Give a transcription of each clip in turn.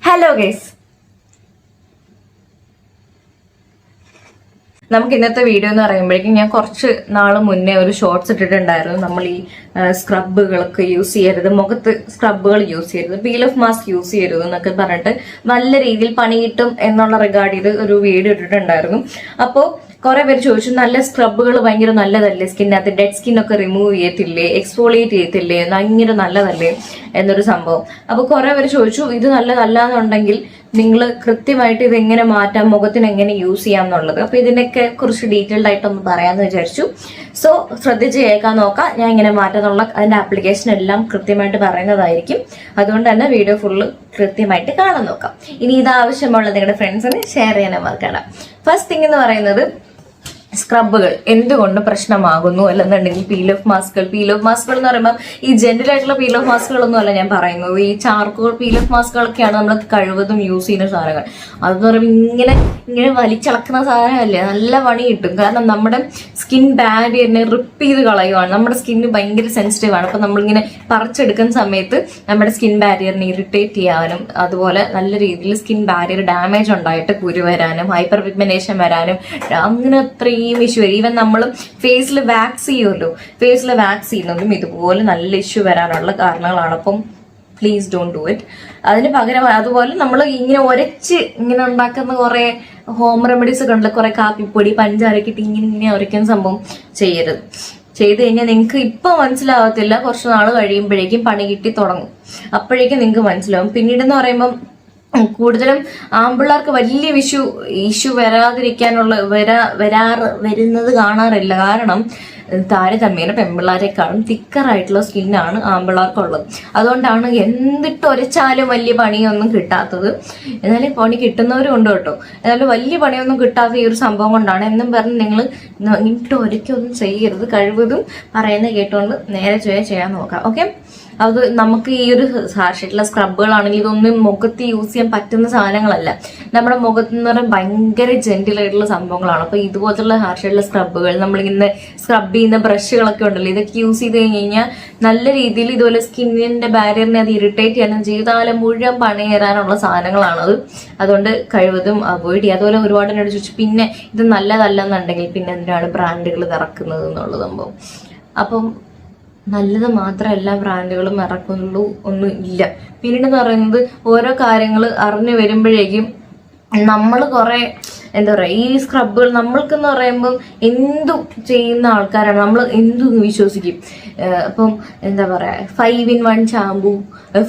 Hello guys, നമുക്ക് ഇന്നത്തെ video എന്ന് പറയുമ്പോഴേക്കും ഞാൻ കുറച്ച് നാൾ മുന്നേ ഒരു ഷോർട്സ് ഇട്ടിട്ടുണ്ടായിരുന്നു. നമ്മൾ ഈ സ്ക്രബുകളൊക്കെ യൂസ് ചെയ്യരുത്, മുഖത്ത് സ്ക്രബുകൾ യൂസ് ചെയ്യരുത്, പീൽ ഓഫ് മാസ്ക് യൂസ് ചെയ്യരുത് എന്നൊക്കെ പറഞ്ഞിട്ട് നല്ല രീതിയിൽ പണി കിട്ടും എന്നുള്ള റിഗാർഡ് ചെയ്ത് ഒരു വീഡിയോ ഇട്ടിട്ടുണ്ടായിരുന്നു. അപ്പോൾ കുറെ പേര് ചോദിച്ചു, നല്ല സ്ക്രബുകൾ ഭയങ്കര നല്ലതല്ലേ, സ്കിന്നകത്ത് ഡെഡ് സ്കിൻ ഒക്കെ റിമൂവ് ചെയ്യത്തില്ലേ, എക്സ്ഫോളിയേറ്റ് ചെയ്യത്തില്ലേ, ഭയങ്കര നല്ലതല്ലേ എന്നൊരു സംഭവം. അപ്പൊ കുറെ പേര് ചോദിച്ചു, ഇത് നല്ലതല്ല എന്നുണ്ടെങ്കിൽ നിങ്ങൾ കൃത്യമായിട്ട് ഇത് എങ്ങനെ മാറ്റാം, മുഖത്തിന് എങ്ങനെ യൂസ് ചെയ്യാം എന്നുള്ളത്. അപ്പൊ ഇതിനൊക്കെ കുറിച്ച് ഡീറ്റെയിൽഡ് ആയിട്ടൊന്ന് പറയാമെന്ന് വിചാരിച്ചു. സോ ശ്രദ്ധിച്ച് കേൾക്കാൻ നോക്കാം. ഞാൻ ഇങ്ങനെ മാറ്റാന്നുള്ള അതിന്റെ ആപ്ലിക്കേഷൻ എല്ലാം കൃത്യമായിട്ട് പറയുന്നതായിരിക്കും. അതുകൊണ്ട് തന്നെ വീഡിയോ ഫുള്ള് കൃത്യമായിട്ട് കാണാൻ നോക്കാം. ഇനി ഇത് ആവശ്യമുള്ള നിങ്ങളുടെ ഫ്രണ്ട്സിന് ഷെയർ ചെയ്യാൻ മറക്കണ്ട. ഫസ്റ്റ് തിങ് എന്ന് പറയുന്നത്, സ്ക്രബുകൾ എന്തുകൊണ്ട് പ്രശ്നമാകുന്നു അല്ലെന്നുണ്ടെങ്കിൽ പീൽ ഓഫ് മാസ്കുകൾ എന്ന് പറയുമ്പോൾ ഈ ജെന്റൽ ആയിട്ടുള്ള പീൽ ഓഫ് മാസ്കുകളൊന്നും അല്ല ഞാൻ പറയുന്നത്. ഈ ചാർക്കോൾ പീൽ ഓഫ് മാസ്കുകളൊക്കെയാണ് നമ്മൾ കഴിവതും യൂസ് ചെയ്യുന്ന സാധനങ്ങൾ. അതെന്ന് പറയുമ്പോൾ ഇങ്ങനെ വലിച്ചളക്കുന്ന സാധനമല്ലേ, നല്ല പണി കിട്ടും. കാരണം നമ്മുടെ സ്കിൻ ബാരിയറിനെ റിപ്പ് ചെയ്ത് കളയുവാണ്. നമ്മുടെ സ്കിന്ന് ഭയങ്കര സെൻസിറ്റീവ് ആണ്. അപ്പൊ നമ്മളിങ്ങനെ പറിച്ചെടുക്കുന്ന സമയത്ത് നമ്മുടെ സ്കിൻ ബാരിയറിനെ ഇറിറ്റേറ്റ് ചെയ്യാനും, അതുപോലെ നല്ല രീതിയിൽ സ്കിൻ ബാരിയർ ഡാമേജ് ഉണ്ടായിട്ട് കുരു വരാനും, ഹൈപ്പർ പിഗ്മെന്റേഷൻ വരാനും, അങ്ങനെ അത്രയും ഇഷ്യൂ വരും. ഈവൻ നമ്മൾ ഫേസിൽ വാക്സ് ചെയ്യുമല്ലോ, ഫേസിൽ വാക്സ് ചെയ്യുന്നതും ഇതുപോലെ നല്ല ഇഷ്യൂ വരാനുള്ള കാരണങ്ങളാണ്. അപ്പം പ്ലീസ് ഡോണ്ട് ഡു ഇറ്റ്. അതിന് പകരം അതുപോലെ നമ്മൾ ഇങ്ങനെ ഉരച്ച് ഇങ്ങനെ ഉണ്ടാക്കുന്ന കുറെ ഹോം റെമഡീസ് ഒക്കെ ഉണ്ടല്ലോ, കുറെ കാപ്പിപ്പൊടി പഞ്ചാരൊക്കെ ഇട്ട് ഇങ്ങനെ ഉരയ്ക്കുന്ന സംഭവം ചെയ്യരുത്. ചെയ്ത് കഴിഞ്ഞാൽ നിങ്ങൾക്ക് ഇപ്പൊ മനസ്സിലാവത്തില്ല, കുറച്ച് നാൾ കഴിയുമ്പോഴേക്കും പണി കിട്ടി തുടങ്ങും. അപ്പോഴേക്കും നിങ്ങൾക്ക് മനസ്സിലാവും. പിന്നീടെന്ന് പറയുമ്പം കൂടുതലും ആമ്പിള്ളേർക്ക് വലിയ ഇഷ്യൂ വരാതിരിക്കാനുള്ള വരുന്നത് കാണാറില്ല. കാരണം താരതമ്യേന പെൺപിള്ളേരെക്കാളും തിക്കറായിട്ടുള്ള സ്കിന്നാണ് ആമ്പിള്ളേർക്കുള്ളത്. അതുകൊണ്ടാണ് എന്തിട്ട് ഒരച്ചാലും വലിയ പണിയൊന്നും കിട്ടാത്തത്. എന്നാലും പണി കിട്ടുന്നവരും ഉണ്ട് കേട്ടോ. എന്നാലും വലിയ പണിയൊന്നും കിട്ടാത്ത ഈ ഒരു സംഭവം കൊണ്ടാണ്. എന്നും പറഞ്ഞ് നിങ്ങൾ ഇട്ട് ഒരയ്ക്കൊന്നും ചെയ്യരുത്. കഴിവതും പറയുന്നത് കേട്ടുകൊണ്ട് നേരെ ചെയ്യാൻ നോക്കാം. ഓക്കെ, അത് നമുക്ക് ഈ ഒരു ഹാർഷായിട്ടുള്ള സ്ക്രബുകളാണെങ്കിൽ ഇതൊന്നും മുഖത്ത് യൂസ് ചെയ്യാൻ പറ്റുന്ന സാധനങ്ങളല്ല. നമ്മുടെ മുഖത്ത് എന്ന് പറഞ്ഞാൽ ഭയങ്കര ജെന്റിൽ ആയിട്ടുള്ള സംഭവങ്ങളാണ്. അപ്പൊ ഇതുപോലത്തുള്ള ഹാർഷായിട്ടുള്ള സ്ക്രബുകൾ, നമ്മളിങ്ങനെ സ്ക്രബ് ചെയ്യുന്ന ബ്രഷുകളൊക്കെ ഉണ്ടല്ലോ, ഇതൊക്കെ യൂസ് ചെയ്ത് കഴിഞ്ഞാൽ നല്ല രീതിയിൽ ഇതുപോലെ സ്കിന്നിന്റെ ബാരിയറിനെ അത് ഇറിറ്റേറ്റ് ചെയ്യാനും ജീവിതകാലം മുഴുവൻ പണിയേറാനുള്ള സാധനങ്ങളാണത്. അതുകൊണ്ട് കഴിവതും അവോയ്ഡ് ചെയ്യുക. അതുപോലെ ഒരുപാട് എന്നോട് ചോദിച്ചു, പിന്നെ ഇത് നല്ലതല്ലെന്നുണ്ടെങ്കിൽ പിന്നെ എന്തിനാണ് ബ്രാൻഡുകൾ ഇറക്കുന്നത് എന്നുള്ള സംഭവം. അപ്പം നല്ലത് മാത്രം എല്ലാ ബ്രാൻഡുകളും ഇറക്കുന്നുള്ളൂ ഒന്നും ഇല്ല. പിന്നീടെന്ന് പറയുന്നത്, ഓരോ കാര്യങ്ങൾ അറിഞ്ഞു വരുമ്പോഴേക്കും നമ്മൾ കുറെ എന്താ പറയാ, ഈ സ്ക്രബുകൾ നമ്മൾക്കെന്ന് പറയുമ്പം എന്തു ചെയ്യുന്ന ആൾക്കാരാണ്, നമ്മൾ എന്തു വിശ്വസിക്കും. അപ്പം എന്താ പറയാ, 5-in-1 shampoo,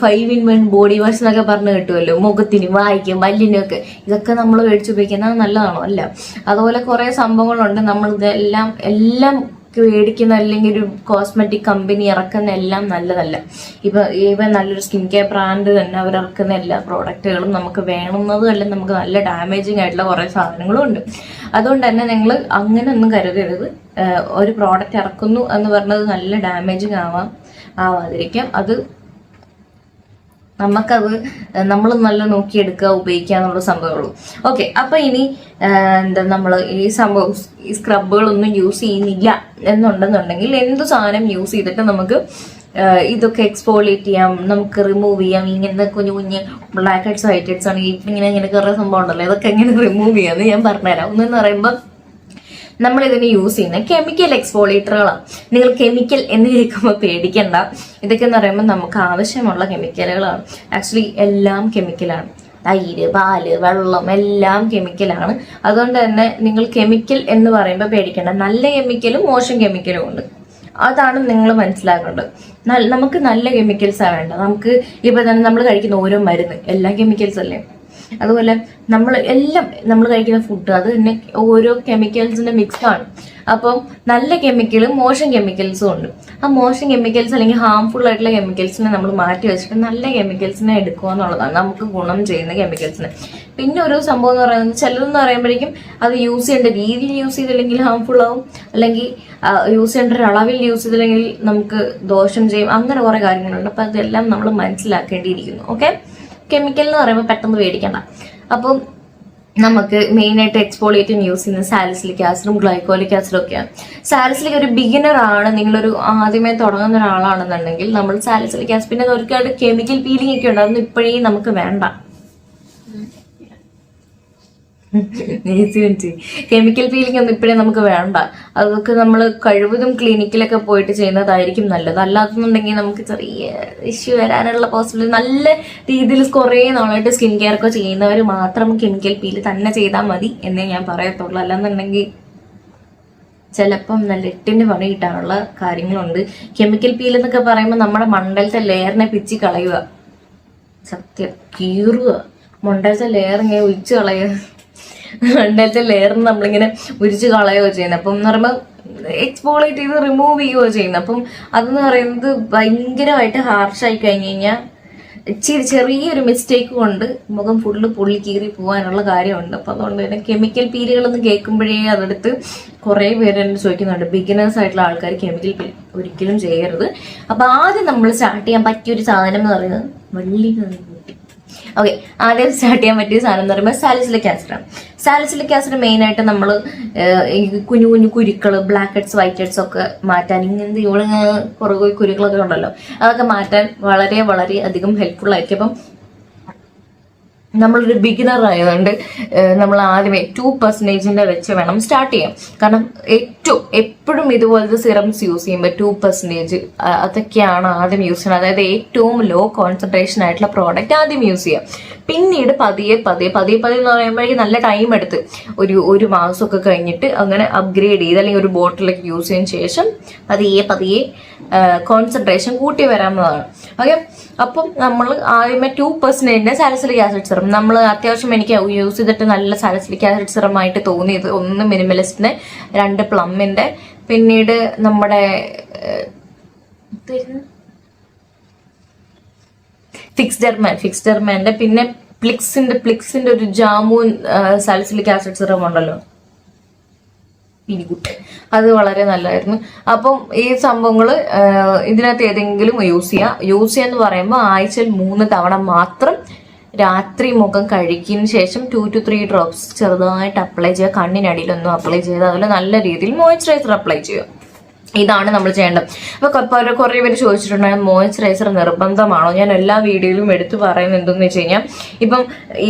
5-in-1 body wash എന്നൊക്കെ പറഞ്ഞ് കിട്ടുമല്ലോ, മുഖത്തിനും വായിക്കും പല്ലിനും ഒക്കെ. ഇതൊക്കെ നമ്മൾ മേടിച്ച് ഉപയോഗിക്കുന്നത് നല്ലതാണോ? അല്ല. അതുപോലെ കുറെ സംഭവങ്ങളുണ്ട്. നമ്മൾ എല്ലാം മേടിക്കുന്ന അല്ലെങ്കിൽ ഒരു കോസ്മെറ്റിക് കമ്പനി ഇറക്കുന്ന എല്ലാം നല്ലതല്ല. ഇവൻ നല്ലൊരു സ്കിൻ കെയർ ബ്രാൻഡ് തന്നെ അവർ ഇറക്കുന്ന എല്ലാ പ്രോഡക്റ്റുകളും നമുക്ക് വേണമെന്നതും അല്ല, നമുക്ക് നല്ല ഡാമേജിങ് ആയിട്ടുള്ള കുറെ സാധനങ്ങളും ഉണ്ട്. അതുകൊണ്ട് തന്നെ നിങ്ങൾ അങ്ങനെ ഒന്നും കരുതരുത്. ഒരു പ്രോഡക്റ്റ് ഇറക്കുന്നു എന്ന് പറഞ്ഞത് നല്ല ഡാമേജിങ് ആവാതിരിക്കാം. അത് നമുക്കത് നമ്മൾ നല്ല നോക്കിയെടുക്കുക, ഉപയോഗിക്കുക എന്നുള്ള സംഭവമുള്ളൂ. ഓക്കെ, അപ്പൊ ഇനി നമ്മൾ ഈ സംഭവം ഈ സ്ക്രബുകളൊന്നും യൂസ് ചെയ്യുന്നില്ല എന്നുണ്ടെന്നുണ്ടെങ്കിൽ എന്തു സാധനം യൂസ് ചെയ്തിട്ട് നമുക്ക് ഇതൊക്കെ എക്സ്ഫോളിയേറ്റ് ചെയ്യാം, നമുക്ക് റിമൂവ് ചെയ്യാം. ഇങ്ങനത്തെ കുഞ്ഞു ബ്ലാക്ക് ഹെഡ്സ് വൈറ്റ് ഹെഡ്സ് ആണ് ഇങ്ങനെ കുറെ സംഭവം ഉണ്ടല്ലോ, ഇതൊക്കെ എങ്ങനെ റിമൂവ് ചെയ്യാന്ന് ഞാൻ പറഞ്ഞുതരാം. ഒന്നെന്ന് പറയുമ്പോൾ നമ്മൾ ഇതിന് യൂസ് ചെയ്യുന്ന കെമിക്കൽ എക്സ്ഫോളിയേറ്ററുകളാണ്. നിങ്ങൾ കെമിക്കൽ എന്ന് കേൾക്കുമ്പോൾ പേടിക്കണ്ട. ഇതൊക്കെ എന്ന് പറയുമ്പോൾ നമുക്ക് ആവശ്യമുള്ള കെമിക്കലുകളാണ്. ആക്ച്വലി എല്ലാം കെമിക്കലാണ്. തൈര്, പാല്, വെള്ളം എല്ലാം കെമിക്കലാണ്. അതുകൊണ്ട് തന്നെ നിങ്ങൾ കെമിക്കൽ എന്ന് പറയുമ്പോൾ പേടിക്കണ്ട. നല്ല കെമിക്കലും മോശം കെമിക്കലും ഉണ്ട്. അതാണ് നിങ്ങൾ മനസ്സിലാക്കേണ്ടത്. നമുക്ക് നല്ല കെമിക്കൽസാണ് വേണ്ടത്. നമുക്ക് ഇപ്പൊ തന്നെ നമ്മൾ കഴിക്കുന്ന ഓരോ മരുന്ന് എല്ലാം കെമിക്കൽസ് അല്ലേ. അതുപോലെ നമ്മൾ കഴിക്കുന്ന ഫുഡ് അത് തന്നെ ഓരോ കെമിക്കൽസിന്റെ മിക്സ് ആണ്. അപ്പം നല്ല കെമിക്കലും മോശം കെമിക്കൽസും ഉണ്ട്. ആ മോശം കെമിക്കൽസ് അല്ലെങ്കിൽ ഹാംഫുൾ ആയിട്ടുള്ള കെമിക്കൽസിനെ നമ്മൾ മാറ്റി വെച്ചിട്ട് നല്ല കെമിക്കൽസിനെ എടുക്കുക എന്നുള്ളതാണ് നമുക്ക് ഗുണം ചെയ്യുന്ന കെമിക്കൽസിനെ. പിന്നെ ഒരു സംഭവം എന്ന് പറയുന്നത്, ചിലതെന്ന് പറയുമ്പോഴേക്കും അത് യൂസ് ചെയ്യേണ്ട രീതിയിൽ യൂസ് ചെയ്തില്ലെങ്കിൽ ഹാംഫുൾ ആവും, അല്ലെങ്കിൽ യൂസ് ചെയ്യേണ്ട ഒരു അളവിൽ യൂസ് ചെയ്തില്ലെങ്കിൽ നമുക്ക് ദോഷം ചെയ്യും. അങ്ങനെ കുറെ കാര്യങ്ങളുണ്ട്. അപ്പൊ അതെല്ലാം നമ്മൾ മനസ്സിലാക്കേണ്ടിയിരിക്കുന്നു. ഓക്കെ, കെമിക്കൽ എന്ന് പറയുമ്പോൾ പെട്ടെന്ന് പേടിക്കണ്ട. അപ്പം നമുക്ക് മെയിനായിട്ട് എക്സ്ഫോളിയേറ്റിംഗ് യൂസ് ചെയ്യുന്ന സാലിസിലിക് ആസിഡും ഗ്ലൈക്കോലിക് ആസിഡും ഒക്കെയാണ്. സാലിസിലിക് ഒരു ബിഗിനർ ആണ്, നിങ്ങളൊരു ആദ്യമേ തുടങ്ങുന്ന ഒരാളാണെന്നുണ്ടെങ്കിൽ നമ്മൾ സാലിസിലിക് ആസിഡ്, പിന്നെ ഒരുപാട് കെമിക്കൽ പീലിംഗ് ഒക്കെ ഉണ്ട്, അതൊന്നും ഇപ്പോഴേ നമുക്ക് വേണ്ട. കെമിക്കൽ പീലിംഗ് ഒന്നും ഇപ്പോഴേ നമുക്ക് വേണ്ട. അതൊക്കെ നമ്മൾ കഴിവതും ക്ലിനിക്കിലൊക്കെ പോയിട്ട് ചെയ്യുന്നതായിരിക്കും നല്ലത്. അല്ലാത്തുണ്ടെങ്കിൽ നമുക്ക് ചെറിയ ഇഷ്യൂ വരാനുള്ള പോസിബിലിറ്റി. നല്ല രീതിയിൽ കുറേ നാളായിട്ട് സ്കിൻ കെയർ ഒക്കെ ചെയ്യുന്നവർ മാത്രം കെമിക്കൽ പീല് തന്നെ ചെയ്താൽ മതി എന്നേ ഞാൻ പറയത്തുള്ളൂ. അല്ലാന്നുണ്ടെങ്കിൽ ചിലപ്പം നല്ല എട്ടിന് പണി കിട്ടാനുള്ള കാര്യങ്ങളുണ്ട്. കെമിക്കൽ പീൽ എന്നൊക്കെ പറയുമ്പോൾ നമ്മുടെ മണ്ടലത്തെ ലെയറിനെ പിച്ചി കളയുക, സത്യം കീറുക, മണ്ടലത്തെ ലെയർ ഇങ്ങനെ ഒഴിച്ച് കളയുക, മണ്ടലത്തെ ലെയറിന് നമ്മളിങ്ങനെ ഉരിച്ച് കളയുകയോ ചെയ്യുന്നത്. അപ്പം എന്ന് പറയുമ്പോൾ എക്സ്പോളേറ്റ് ചെയ്ത് റിമൂവ് ചെയ്യുകയോ ചെയ്യുന്നത്. അപ്പം അതെന്ന് പറയുന്നത് ഭയങ്കരമായിട്ട് ഹാർഷായി കഴിഞ്ഞ് കഴിഞ്ഞാൽ ചെറിയൊരു മിസ്റ്റേക്ക് കൊണ്ട് മുഖം ഫുള്ള് പൊള്ളി കീറി പോകാനുള്ള കാര്യമുണ്ട്. അപ്പം അതുകൊണ്ട് തന്നെ കെമിക്കൽ പീലുകളൊന്നും കേൾക്കുമ്പോഴേ അതെടുത്ത് കുറേ പേര് എന്നെ ചോദിക്കുന്നുണ്ട്. ബിഗിനേഴ്സ് ആയിട്ടുള്ള ആൾക്കാർ കെമിക്കൽ പീൽ ഒരിക്കലും ചെയ്യരുത്. അപ്പം ആദ്യം നമ്മൾ സ്റ്റാർട്ട് ചെയ്യാൻ പറ്റിയൊരു സാധനം എന്ന് പറയുന്നത് വള്ളി. ഓക്കെ, ആദ്യം സ്റ്റാർട്ട് ചെയ്യാൻ പറ്റിയ സാധനം എന്ന് പറയുമ്പോൾ സാലിസിലിക് ആസിഡാണ്. സാലിസിലിക് ആസിഡ് മെയിൻ ആയിട്ട് നമ്മൾ കുഞ്ഞു കുഞ്ഞു കുരുക്കൾ, ബ്ലാക്ക് ഹെഡ്സ്, വൈറ്റ് ഹെഡ്സ് ഒക്കെ മാറ്റാൻ, ഇങ്ങനത്തെ ഇവിടെ കുറേ കുരുക്കളൊക്കെ ഉണ്ടല്ലോ, അതൊക്കെ മാറ്റാൻ വളരെ വളരെ അധികം ഹെൽപ്ഫുൾ ആയിരിക്കും. അപ്പം നമ്മളൊരു ബിഗിനർ ആയതുകൊണ്ട് നമ്മൾ ആദ്യമേ 2% വെച്ച് വേണം സ്റ്റാർട്ട് ചെയ്യാം. കാരണം എപ്പോഴും ഇതുപോലത്തെ സിറംസ് യൂസ് ചെയ്യുമ്പോൾ 2% അതൊക്കെയാണ് ആദ്യം യൂസ് ചെയ്യുന്നത്. അതായത് ഏറ്റവും ലോ കോൺസെൻട്രേഷൻ ആയിട്ടുള്ള പ്രോഡക്റ്റ് ആദ്യം യൂസ് ചെയ്യാം. പിന്നീട് പതിയെ എന്ന് പറയുമ്പോഴേക്കും നല്ല ടൈം എടുത്ത് ഒരു മാസമൊക്കെ കഴിഞ്ഞിട്ട് അങ്ങനെ അപ്ഗ്രേഡ് ചെയ്ത് അല്ലെങ്കിൽ ഒരു ബോട്ടിലൊക്കെ യൂസ് ചെയ്തതിന് ശേഷം പതിയെ കോൺസെൻട്രേഷൻ കൂട്ടി വരാവുന്നതാണ്. ഓക്കെ, അപ്പം നമ്മൾ ആദ്യമേ 2% സാലിസിലിക് ആസിഡ് സിറം നമ്മൾ അത്യാവശ്യം എനിക്ക് യൂസ് ചെയ്തിട്ട് നല്ല സാലിസിലിക് ആസിഡ് സിറം ആയിട്ട് തോന്നിയത് 1 മിനിമലിസ്റ്റിന്, 2 പ്ലമ്മിന്റെ, പിന്നീട് നമ്മുടെ ഫിക്സ്ഡെർമാന്റെ, പിന്നെ പ്ലിക്സിന്റെ ഒരു ജാമൂൻ സാലിസിലിക് ആസിഡ് സിറം ഉണ്ടല്ലോ, ഗുഡ്, അത് വളരെ നല്ലതായിരുന്നു. അപ്പം ഈ സംഭവങ്ങൾ ഇതിനകത്ത് ഏതെങ്കിലും യൂസ് ചെയ്യാന്ന് പറയുമ്പോൾ ആഴ്ചയിൽ 3 തവണ മാത്രം രാത്രി മുഖം കഴുകിയതിന് ശേഷം 2 to 3 ഡ്രോപ്സ് ചെറുതായിട്ട് അപ്ലൈ ചെയ്യുക. കണ്ണിനടിയിലൊന്നും അപ്ലൈ ചെയ്ത് അതുപോലെ നല്ല രീതിയിൽ മോയ്സ്ചറൈസർ അപ്ലൈ ചെയ്യുക. ഇതാണ് നമ്മൾ ചെയ്യേണ്ടത്. അപ്പൊ കുറെ പേര് ചോദിച്ചിട്ടുണ്ടായിരുന്നു മോയ്സ്ചറൈസർ നിർബന്ധമാണോ? ഞാൻ എല്ലാ വീഡിയോയിലും എടുത്തു പറയുന്നത് എന്തെന്ന് വെച്ച് കഴിഞ്ഞാൽ, ഇപ്പം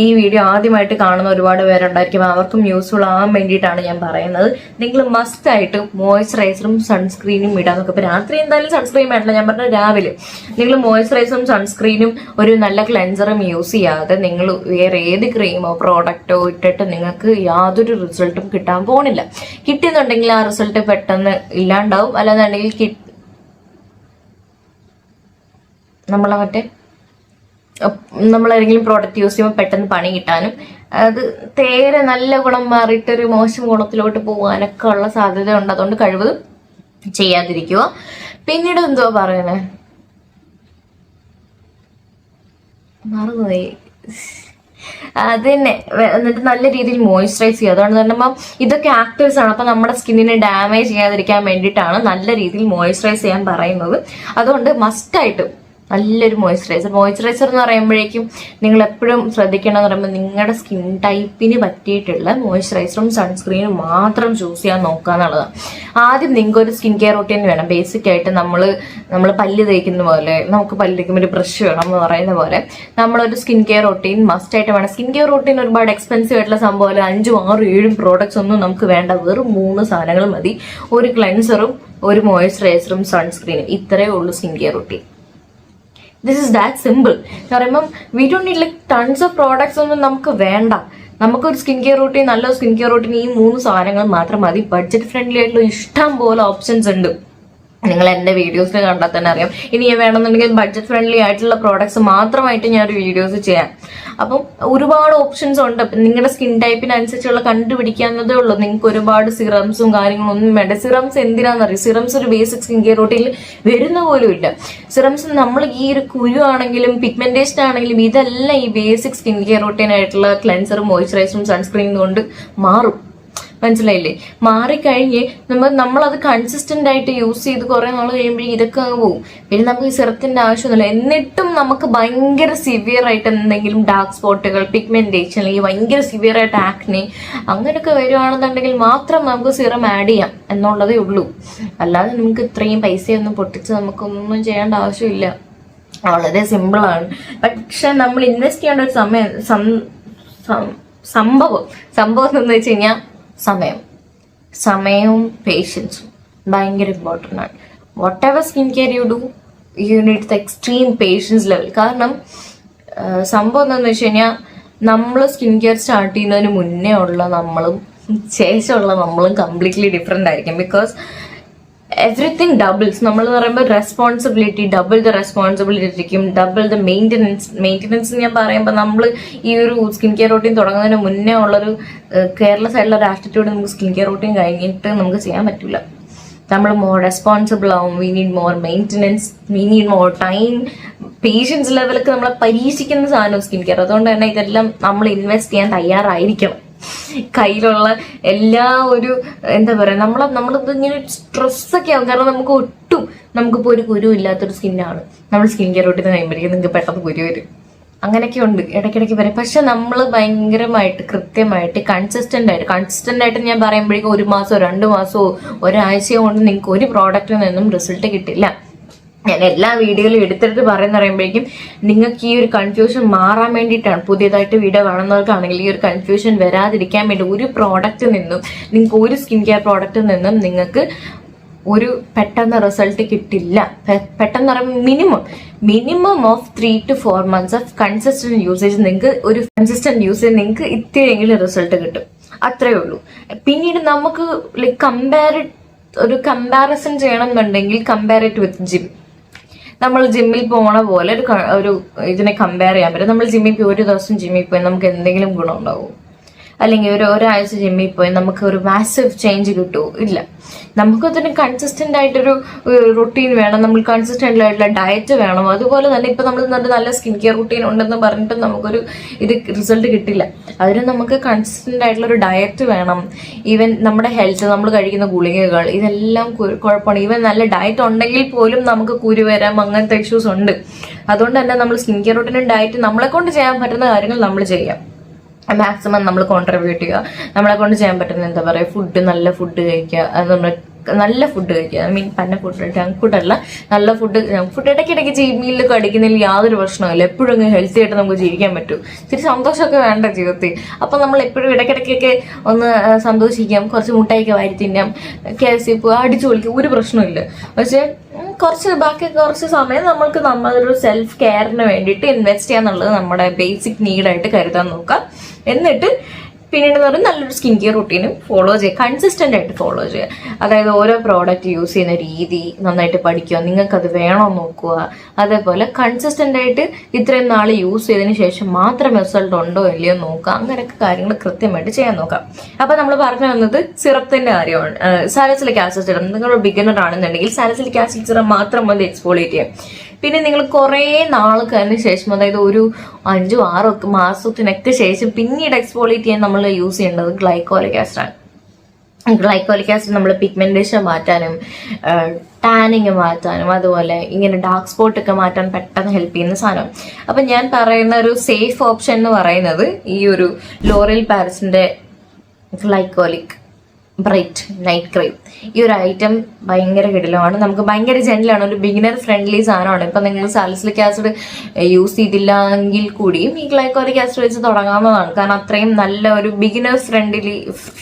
ഈ വീഡിയോ ആദ്യമായിട്ട് കാണുന്ന ഒരുപാട് പേരുണ്ടായിരിക്കും, അവർക്കും യൂസ്ഫുൾ ആവാൻ വേണ്ടിയിട്ടാണ് ഞാൻ പറയുന്നത്. നിങ്ങൾ മസ്റ്റ് ആയിട്ട് മോയ്സ്ചറൈസറും സൺസ്ക്രീനും ഇടാന്നൊക്കെ. ഇപ്പൊ രാത്രി എന്തായാലും സൺസ്ക്രീൻ വേണ്ട, ഞാൻ പറഞ്ഞ രാവിലെ നിങ്ങൾ മോയ്സ്ചറൈസറും സൺസ്ക്രീനും ഒരു നല്ല ക്ലെൻസറും യൂസ് ചെയ്യാതെ നിങ്ങൾ വേറെ ഏത് ക്രീമോ പ്രോഡക്റ്റോ ഇട്ടിട്ട് നിങ്ങൾക്ക് യാതൊരു റിസൾട്ടും കിട്ടാൻ പോണില്ല. കിട്ടുന്നുണ്ടെങ്കിൽ ആ റിസൾട്ട് പെട്ടെന്ന് ഇല്ലാണ്ടാവും. അല്ലാന്നുണ്ടെങ്കിൽ നമ്മളേതെങ്കിലും പ്രോഡക്റ്റ് യൂസ് ചെയ്യുമ്പോൾ പെട്ടെന്ന് പണി കിട്ടാനും അത് തീരെ നല്ല ഗുണം മാറിയിട്ട് ഒരു മോശം ഗുണത്തിലോട്ട് പോകാനൊക്കെ ഉള്ള സാധ്യത ഉണ്ട്. അതുകൊണ്ട് കഴിവതും ചെയ്യാതിരിക്കുക. പിന്നീട് എന്തുവാ പറയണേ, മറന്നുപോയി. അത് തന്നെ, എന്നിട്ട് നല്ല രീതിയിൽ മോയ്സ്ചറൈസ് ചെയ്യുക. അതുകൊണ്ട് തന്നെ ഇതൊക്കെ ആക്റ്റീവ്സ് ആണ്. അപ്പൊ നമ്മുടെ സ്കിന്നിനെ ഡാമേജ് ചെയ്യാതിരിക്കാൻ വേണ്ടിയിട്ടാണ് നല്ല രീതിയിൽ മോയ്സ്ചറൈസ് ചെയ്യാൻ പറയുന്നത്. അതുകൊണ്ട് മസ്റ്റായിട്ട് നല്ലൊരു മോയ്സ്ചറൈസർ എന്ന് പറയുമ്പോഴേക്കും നിങ്ങൾ എപ്പോഴും ശ്രദ്ധിക്കണം എന്ന് പറയുമ്പോൾ നിങ്ങളുടെ സ്കിൻ ടൈപ്പിന് പറ്റിയിട്ടുള്ള മോയ്സ്ചറൈസറും സൺസ്ക്രീനും മാത്രം ചൂസ് ചെയ്യാൻ നോക്കുക എന്നുള്ളതാണ്. ആദ്യം നിങ്ങൾക്ക് ഒരു സ്കിൻ കെയർ റൂട്ടീൻ വേണം. ബേസിക് ആയിട്ട് നമ്മൾ പല്ല് തേക്കുന്ന പോലെ, നമുക്ക് പല്ല് തേക്കുമ്പോൾ ഒരു ബ്രഷ് വേണം എന്ന് പറയുന്ന പോലെ നമ്മളൊരു സ്കിൻ കെയർ റൂട്ടീൻ മസ്റ്റ് ആയിട്ട് വേണം. സ്കിൻ കെയർ റൂട്ടീൻ ഒരുപാട് എക്സ്പെൻസീവ് ആയിട്ടുള്ള സംഭവം അല്ല. 5, 6, 7 പ്രോഡക്ട്സ് ഒന്നും നമുക്ക് വേണ്ട. വെറും 3 സാധനങ്ങൾ മതി. ഒരു ക്ലെൻസറും ഒരു മോയ്സ്ചറൈസറും സൺസ്ക്രീനും. ഇത്രയേ ഉള്ളൂ skin care routine. This is that simple. എന്ന് പറയുമ്പം we don't need like tons of products ഒന്നും നമുക്ക് വേണ്ട. നമുക്കൊരു സ്കിൻ കെയർ റൂട്ടീൻ, നല്ല സ്കിൻ കെയർ റൂട്ടീൻ ഈ 3 സാധനങ്ങൾ മാത്രം മതി. ബഡ്ജറ്റ് ഫ്രണ്ട്ലി ആയിട്ടുള്ള ഇഷ്ടം പോലെ ഓപ്ഷൻസ് ഉണ്ട്. നിങ്ങൾ എൻ്റെ വീഡിയോസിൽ കണ്ടാൽ തന്നെ അറിയാം. ഇനി വേണമെന്നുണ്ടെങ്കിൽ ബഡ്ജറ്റ് ഫ്രണ്ട്ലി ആയിട്ടുള്ള പ്രോഡക്ട്സ് മാത്രമായിട്ട് ഞാൻ ഒരു വീഡിയോസ് ചെയ്യാം. അപ്പം ഒരുപാട് ഓപ്ഷൻസ് ഉണ്ട്. നിങ്ങളുടെ സ്കിൻ ടൈപ്പിനനുസരിച്ചുള്ള കണ്ടുപിടിക്കാവുന്നതേ ഉള്ളൂ. നിങ്ങൾക്ക് ഒരുപാട് സിറംസും കാര്യങ്ങളും ഒന്നും വേണ്ട. സിറംസ് എന്തിനാണെന്നറിയാം? സിറംസ് ഒരു ബേസിക് സ്കിൻ കെയർ റൂട്ടീനിൽ വരുന്ന പോലും ഇല്ല. സിറംസ് നമ്മൾ ഈ ഒരു കുരു ആണെങ്കിലും പിഗ്മെന്റേഷൻ ആണെങ്കിലും ഇതെല്ലാം ഈ ബേസിക് സ്കിൻ കെയർ റൂട്ടീൻ ആയിട്ടുള്ള ക്ലെൻസറും മോയ്സ്ചറൈസറും സൺസ്ക്രീനും കൊണ്ട് മാറും. മനസ്സിലായില്ലേ? മാറിക്കഴിഞ്ഞ് നമ്മളത് കൺസിസ്റ്റന്റ് ആയിട്ട് യൂസ് ചെയ്ത് കുറെ നാൾ കഴിയുമ്പോഴേ ഇതൊക്കെ അങ്ങ് പോകും. പിന്നെ നമുക്ക് ഈ സിറത്തിന്റെ ആവശ്യമൊന്നുമില്ല. എന്നിട്ടും നമുക്ക് ഭയങ്കര സിവിയർ ആയിട്ട് എന്തെങ്കിലും ഡാർക്ക് സ്പോട്ടുകൾ, പിഗ്മെന്റേഷൻ, അല്ലെങ്കിൽ ഭയങ്കര സിവിയർ ആയിട്ട് ആക്നെ അങ്ങനെയൊക്കെ വരുവാണെന്നുണ്ടെങ്കിൽ മാത്രം നമുക്ക് സിറം ആഡ് ചെയ്യാം എന്നുള്ളതേ ഉള്ളൂ. അല്ലാതെ നമുക്ക് ഇത്രയും പൈസയൊന്നും പൊട്ടിച്ച് നമുക്കൊന്നും ചെയ്യേണ്ട ആവശ്യമില്ല. വളരെ സിമ്പിളാണ്. പക്ഷെ നമ്മൾ ഇൻവെസ്റ്റ് ചെയ്യേണ്ട ഒരു സംഭവം എന്ന് വെച്ച് കഴിഞ്ഞാൽ സമയവും പേഷ്യൻസും ഭയങ്കര ഇമ്പോർട്ടൻ്റ് ആണ്. Whatever skin care you do, you need the extreme patience level. കാരണം സംഭവം എന്താണെന്ന് വെച്ച് കഴിഞ്ഞാൽ നമ്മൾ സ്കിൻ കെയർ സ്റ്റാർട്ട് ചെയ്യുന്നതിന് മുന്നേ ഉള്ള നമ്മളും ശേഷമുള്ള നമ്മളും കംപ്ലീറ്റ്ലി ഡിഫറെൻ്റ് ആയിരിക്കും. Because everything doubles. നമ്മൾ പറയുമ്പോൾ റെസ്പോൺസിബിലിറ്റി, ഡബിൾ ദ റെസ്പോൺസിബിലിറ്റി ആയിരിക്കും, ഡബിൾ ദ മെയിൻ്റനൻസ് ഞാൻ പറയുമ്പോൾ നമ്മൾ ഈ ഒരു സ്കിൻ കെയർ റൂട്ടീൻ തുടങ്ങുന്നതിന് മുന്നേ ഉള്ളൊരു കേരള സൈഡിലൊരു ആറ്റിറ്റ്യൂഡ് നമുക്ക് സ്കിൻ കെയർ റൂട്ടീൻ കഴിഞ്ഞിട്ട് നമുക്ക് ചെയ്യാൻ പറ്റില്ല. നമ്മൾ മോർ റെസ്പോൺസിബിൾ ആവും. We need more maintenance, we need more time, patience ലെവലൊക്കെ നമ്മളെ പരീക്ഷിക്കുന്ന സാധനം സ്കിൻ കെയർ. അതുകൊണ്ട് തന്നെ ഇതെല്ലാം നമ്മൾ ഇൻവെസ്റ്റ് ചെയ്യാൻ തയ്യാറായിരിക്കണം. കയ്യിലുള്ള എല്ലാ ഒരു എന്താ പറയുക, നമ്മളിത് ഇങ്ങനെ സ്ട്രെസ്സൊക്കെ ആവും. കാരണം നമുക്കിപ്പോൾ ഒരു കുരു ഇല്ലാത്തൊരു സ്കിന്നാണ്. നമ്മൾ സ്കിൻ കെയർ റൂട്ടീൻ കഴിയുമ്പോഴേക്കും നിങ്ങൾക്ക് പെട്ടെന്ന് കുരു വരും. അങ്ങനെയൊക്കെ ഉണ്ട്, ഇടയ്ക്കിടയ്ക്ക് വരും. പക്ഷെ നമ്മൾ ഭയങ്കരമായിട്ട് കൃത്യമായിട്ട് കൺസിസ്റ്റന്റ് ആയിട്ട് ഞാൻ പറയുമ്പോഴേക്കും 1 മാസമോ 2 മാസമോ ഒരാഴ്ചയോ കൊണ്ട് നിങ്ങൾക്ക് ഒരു പ്രോഡക്റ്റിൽ നിന്നും റിസൾട്ട് കിട്ടില്ല. ഞാൻ എല്ലാ വീഡിയോയിലും എടുത്തിട്ട് പറയുമ്പോഴേക്കും നിങ്ങൾക്ക് ഈ ഒരു കൺഫ്യൂഷൻ മാറാൻ വേണ്ടിയിട്ടാണ്. പുതിയതായിട്ട് വീഡിയോ കാണുന്നവർക്കാണെങ്കിൽ ഈ ഒരു കൺഫ്യൂഷൻ വരാതിരിക്കാൻ വേണ്ടി ഒരു പ്രോഡക്റ്റിൽ നിന്നും നിങ്ങൾക്ക് ഒരു സ്കിൻ കെയർ പ്രോഡക്റ്റിൽ നിന്നും നിങ്ങൾക്ക് ഒരു പെട്ടെന്ന് റിസൾട്ട് കിട്ടില്ല. പെട്ടെന്ന് പറയുമ്പോൾ minimum of 3 to 4 months of consistent usage നിങ്ങൾക്ക് ഇത്തിരിയെങ്കിലും റിസൾട്ട് കിട്ടും. അത്രേ ഉള്ളൂ. പിന്നീട് നമുക്ക് കമ്പാരിസൺ ചെയ്യണം എന്നുണ്ടെങ്കിൽ കമ്പയർ ഇറ്റ് വിത്ത് ജിം. നമ്മൾ ജിമ്മിൽ പോണ പോലെ ഒരു ഇതിനെ കമ്പയർ ചെയ്യാൻ പറ്റും. നമ്മൾ ജിമ്മിൽ പോയി ഒരു ദിവസം ജിമ്മിൽ പോയി നമുക്ക് എന്തെങ്കിലും ഗുണം ഉണ്ടാവും? അല്ലെങ്കിൽ ഒരാഴ്ച ജിമ്മിൽ പോയി നമുക്ക് ഒരു മാസീവ് ചേഞ്ച് കിട്ടുമോ? ഇല്ല. നമുക്കതിന് കൺസിസ്റ്റന്റ് ആയിട്ടൊരു റുട്ടീൻ വേണം, നമ്മൾ കൺസിസ്റ്റന്റ് ആയിട്ടുള്ള ഡയറ്റ് വേണം. അതുപോലെ തന്നെ ഇപ്പൊ നമ്മൾ നല്ല സ്കിൻ കെയർ റുട്ടീൻ ഉണ്ടെന്ന് പറഞ്ഞിട്ട് നമുക്കൊരു റിസൾട്ട് കിട്ടില്ല. അതിന് നമുക്ക് കൺസിസ്റ്റന്റ് ആയിട്ടുള്ള ഒരു ഡയറ്റ് വേണം. ഈവൻ നമ്മുടെ ഹെൽത്ത്, നമ്മൾ കഴിക്കുന്ന ഗുളികകൾ, ഇതെല്ലാം കുഴപ്പമാണ്. ഈവൻ നല്ല ഡയറ്റ് ഉണ്ടെങ്കിൽ പോലും നമുക്ക് കുരു വരാം, അങ്ങനത്തെ ഇഷ്യൂസ് ഉണ്ട്. അതുകൊണ്ട് തന്നെ നമ്മൾ സ്കിൻ കെയർ റുട്ടീനും ഡയറ്റ് നമ്മളെ കൊണ്ട് ചെയ്യാൻ പറ്റുന്ന കാര്യങ്ങൾ നമ്മൾ ചെയ്യാം. മാക്സിമം നമ്മൾ കോൺട്രിബ്യൂട്ട് ചെയ്യുക. നമ്മളെ കൊണ്ട് ചെയ്യാൻ പറ്റുന്ന എന്താ പറയുക, നല്ല ഫുഡ് കഴിക്കുക. അത് നമ്മൾ നല്ല ഫുഡ് കഴിക്കുക. ഐ മീൻ പന്ന ഫുഡ്, ജങ്ക് ഫുഡല്ല, നല്ല ഫുഡ്. ജങ്ക് ഫുഡ് ഇടയ്ക്കിടയ്ക്ക് മീലിലൊക്കെ അടിക്കുന്നതിൽ യാതൊരു പ്രശ്നമില്ല. എപ്പോഴും ഹെൽത്തി ആയിട്ട് നമുക്ക് ജീവിക്കാൻ പറ്റും. ഇത്തിരി സന്തോഷമൊക്കെ വേണ്ട ജീവിതത്തിൽ. അപ്പം നമ്മൾ എപ്പോഴും ഇടയ്ക്കിടയ്ക്കൊക്കെ ഒന്ന് സന്തോഷിക്കാം. കുറച്ച് മുട്ടായിക്ക് വാരി തിന്നാം, KFC പോയി അടിച്ചു പൊളിക്കും, ഒരു പ്രശ്നമില്ല. പക്ഷെ ബാക്കി കുറച്ച് സമയം നമ്മൾക്ക് നമ്മളൊരു സെൽഫ് കെയറിന് വേണ്ടിയിട്ട് ഇൻവെസ്റ്റ് ചെയ്യാന്നുള്ളത് നമ്മുടെ ബേസിക് നീഡായിട്ട് കരുതാൻ നോക്കാം. എന്നിട്ട് പിന്നീട് പറഞ്ഞാൽ നല്ലൊരു സ്കിൻ കെയർ റുട്ടീനും ഫോളോ ചെയ്യുക, കൺസിസ്റ്റന്റ് ആയിട്ട് ഫോളോ ചെയ്യുക. അതായത് ഓരോ പ്രോഡക്റ്റ് യൂസ് ചെയ്യുന്ന രീതി നന്നായിട്ട് പഠിക്കുക, നിങ്ങൾക്കത് വേണോ നോക്കുക. അതേപോലെ കൺസിസ്റ്റന്റ് ആയിട്ട് ഇത്രയും നാൾ യൂസ് ചെയ്തതിന് ശേഷം മാത്രം റിസൾട്ട് ഉണ്ടോ ഇല്ലയോ നോക്കുക. അങ്ങനെയൊക്കെ കാര്യങ്ങൾ കൃത്യമായിട്ട് ചെയ്യാൻ നോക്കാം. അപ്പൊ നമ്മൾ പറഞ്ഞു വന്നത് സിറത്തിന്റെ കാര്യമാണ്. സാലിസിലിക് ആസിഡ് സിറം, നിങ്ങൾ ബിഗിനർ ആണെന്നുണ്ടെങ്കിൽ സാലിസിലിക് ആസിഡ് സിറം മാത്രം മതി എക്സ്ഫോളിയേറ്റ് ചെയ്യാം. പിന്നെ നിങ്ങൾ കുറേ നാൾക്ക് ശേഷം, അതായത് ഒരു 5-6 മാസത്തിനൊക്കെ ശേഷം പിന്നീട് എക്സ്ഫോളിയേറ്റ് ചെയ്യാൻ നമ്മൾ യൂസ് ചെയ്യേണ്ടത് ഗ്ലൈക്കോളിക് ആസിഡ് ആണ്. ഗ്ലൈക്കോളിക് ആസിഡ് നമ്മൾ പിഗ്മെന്റേഷൻ മാറ്റാനും ടാനിങ് മാറ്റാനും അതുപോലെ ഇങ്ങനെ ഡാർക്ക് സ്പോട്ട് ഒക്കെ മാറ്റാൻ പെട്ടെന്ന് ഹെൽപ്പ് ചെയ്യുന്ന സാധനം. അപ്പൊ ഞാൻ പറയുന്ന ഒരു സേഫ് ഓപ്ഷൻ എന്ന് പറയുന്നത് ഈ ഒരു ലോറിയൽ പാരിസിന്റെ ഗ്ലൈക്കോളിക് ബ്രൈറ്റ് നൈറ്റ് ക്രീം. ഈ ഒരു ഐറ്റം ഭയങ്കര കിടിലമാണ്. നമുക്ക് ഭയങ്കര ജെന്റിലാണ്, ഒരു ബിഗിനർ ഫ്രണ്ട്ലി സാധനമാണ്. ഇപ്പൊ നിങ്ങൾ സാലിസിലിക് ആസിഡ് യൂസ് ചെയ്തില്ലെങ്കിൽ കൂടിയും ഈ ഗ്ലൈക്കോളിക് ആസിഡ് വെച്ച് തുടങ്ങാവുന്നതാണ്. കാരണം അത്രയും നല്ല ഒരു ബിഗിനർ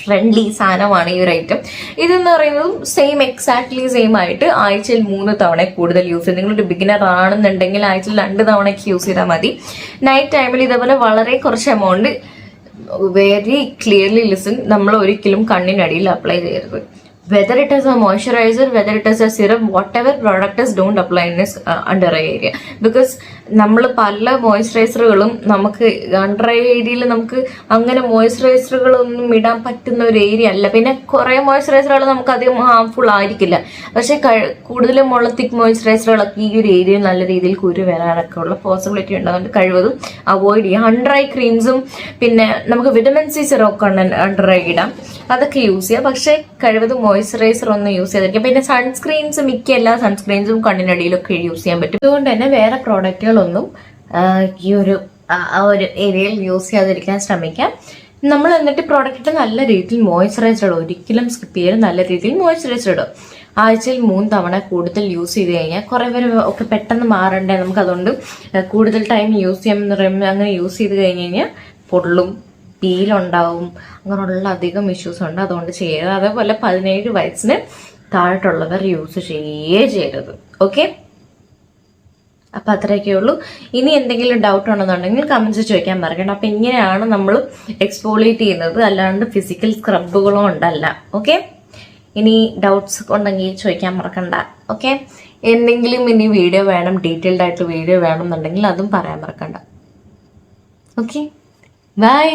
ഫ്രണ്ട്ലി സാധനമാണ് ഈ ഒരു ഐറ്റം. ഇതെന്ന് പറയുന്നത് എക്സാക്ട്ലി സെയിം ആയിട്ട് ആഴ്ചയിൽ 3 തവണ കൂടുതൽ യൂസ് ചെയ്യും. നിങ്ങളൊരു ബിഗിനർ ആണെന്നുണ്ടെങ്കിൽ ആഴ്ചയിൽ 2 തവണയ്ക്ക് യൂസ് ചെയ്താൽ മതി. നൈറ്റ് ടൈമിൽ ഇതേപോലെ വളരെ കുറച്ച് എമൗണ്ട്, വെരി ക്ലിയർലി ലിസൺ, നമ്മൾ ഒരിക്കലും കണ്ണിനടിയിൽ അപ്ലൈ ചെയ്യരുത്. whether it is a moisturizer, whether it is a serum, whatever product is, don't apply in this under eye area. Because നമ്മൾ പല മോയ്സ്ചറൈസറുകളും നമുക്ക് അണ്ടർ ഐ ഏരിയയിൽ നമുക്ക് അങ്ങനെ മോയ്സ്ചറൈസറുകളൊന്നും ഇടാൻ പറ്റുന്ന ഒരു ഏരിയ അല്ല. പിന്നെ കുറെ മോയ്സ്ചറൈസറുകൾ നമുക്ക് അധികം ഹാംഫുൾ ആയിരിക്കില്ല. പക്ഷെ കൂടുതലും ഉള്ള തിക്ക് മോയ്സ്ചറൈസറുകളൊക്കെ ഈ ഒരു ഏരിയയിൽ നല്ല രീതിയിൽ കുരു വരാനൊക്കെ ഉള്ള പോസിബിലിറ്റി ഉണ്ട്. അതുകൊണ്ട് കഴിവതും അവോയ്ഡ് ചെയ്യുക. അണ്ടർ ഐ ക്രീംസും പിന്നെ നമുക്ക് വിറ്റമിൻ സി സിറം ഒക്കെ അണ്ടർ ഐ ഇടാം, അതൊക്കെ യൂസ് ചെയ്യാം. പക്ഷെ കഴിവതും മോയ്സ്ചറൈസർ ഒന്നും യൂസ് ചെയ്തിരിക്കും. പിന്നെ സൺസ്ക്രീൻസ്, മിക്ക എല്ലാ സൺസ്ക്രീൻസും കണ്ണിനടിയിലൊക്കെ യൂസ് ചെയ്യാൻ പറ്റും. അതുകൊണ്ട് തന്നെ വേറെ പ്രോഡക്റ്റുകളൊന്നും ഈ ഒരു ഏരിയയിൽ യൂസ് ചെയ്യാതിരിക്കാൻ ശ്രമിക്കാം. നമ്മൾ എന്നിട്ട് പ്രോഡക്റ്റ് നല്ല രീതിയിൽ മോയ്സ്ചറൈസർ ഇടും. ഒരിക്കലും സ്കിപ്പ് ചെയ്യരുത്. നല്ല രീതിയിൽ മോയ്സ്ചറൈസർ ഇടും. ആഴ്ചയിൽ 3 തവണ കൂടുതൽ യൂസ് ചെയ്ത് കഴിഞ്ഞാൽ കുറെ പേര് ഒക്കെ പെട്ടെന്ന് മാറണ്ടേ, നമുക്ക് അതുകൊണ്ട് കൂടുതൽ ടൈം യൂസ് ചെയ്യാമെന്ന് പറയുമ്പോൾ അങ്ങനെ യൂസ് ചെയ്ത് കഴിഞ്ഞ് കഴിഞ്ഞാൽ പൊള്ളും, പീലുണ്ടാവും, അങ്ങനെയുള്ള അധികം ഇഷ്യൂസ് ഉണ്ട്. അതുകൊണ്ട് ചെയ്യരുത്. അതേപോലെ 17 വയസ്സിന് താഴെയുള്ളവർ യൂസ് ചെയ്യരുത്. ഓക്കെ, അപ്പൊ അത്രയൊക്കെ ഉള്ളൂ. ഇനി എന്തെങ്കിലും ഡൗട്ട് ഉണ്ടെന്നുണ്ടെങ്കിൽ കമന്റ്സ് ചോദിക്കാൻ മറക്കണ്ട. അപ്പൊ ഇങ്ങനെയാണ് നമ്മൾ എക്സ്ഫോളിയേറ്റ് ചെയ്യുന്നത്, അല്ലാണ്ട് ഫിസിക്കൽ സ്ക്രബുകളോ ഉണ്ടല്ല. ഓക്കെ, ഇനി ഡൗട്ട്സ് ഉണ്ടെങ്കിൽ ചോദിക്കാൻ മറക്കണ്ട. ഓക്കെ, എന്തെങ്കിലും ഇനി വീഡിയോ വേണം, ഡീറ്റെയിൽഡ് ആയിട്ട് വീഡിയോ വേണം എന്നുണ്ടെങ്കിൽ അതും പറയാൻ മറക്കണ്ട. Okay, by.